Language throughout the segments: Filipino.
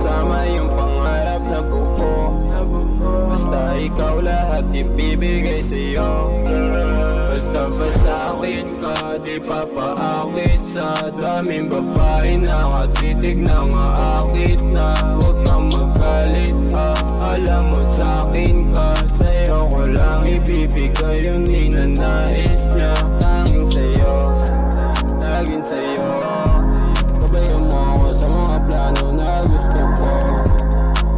kasama yung pangarap na buo. Basta ikaw lahat ibibigay sa'yo. Basta sa akin ka, di papaakit sa daming babae nakatitig na aakit na. Huwag kang magalit ha, alam mo sa'kin ka. Sa'yo ko lang ibibigay yung ninanais niya. Tanging sa'yo, laging sa'yo. Gabayan mo ako sa mga plano na gusto ko.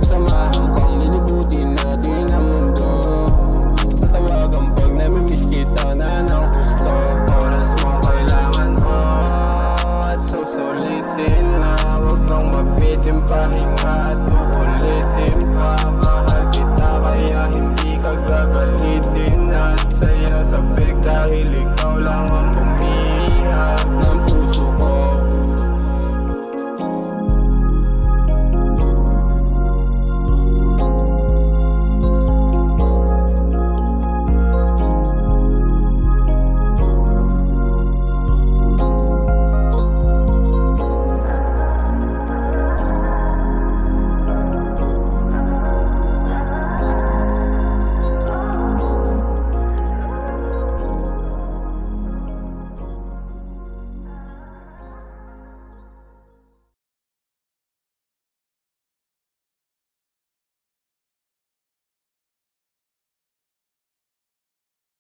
Samahan kang lilibutin natin ang mundo. Patawagan pag namimiss kita na ng gusto. Oras mo kailangan mo at susulitin na. Huwag kang mabitin pahinga.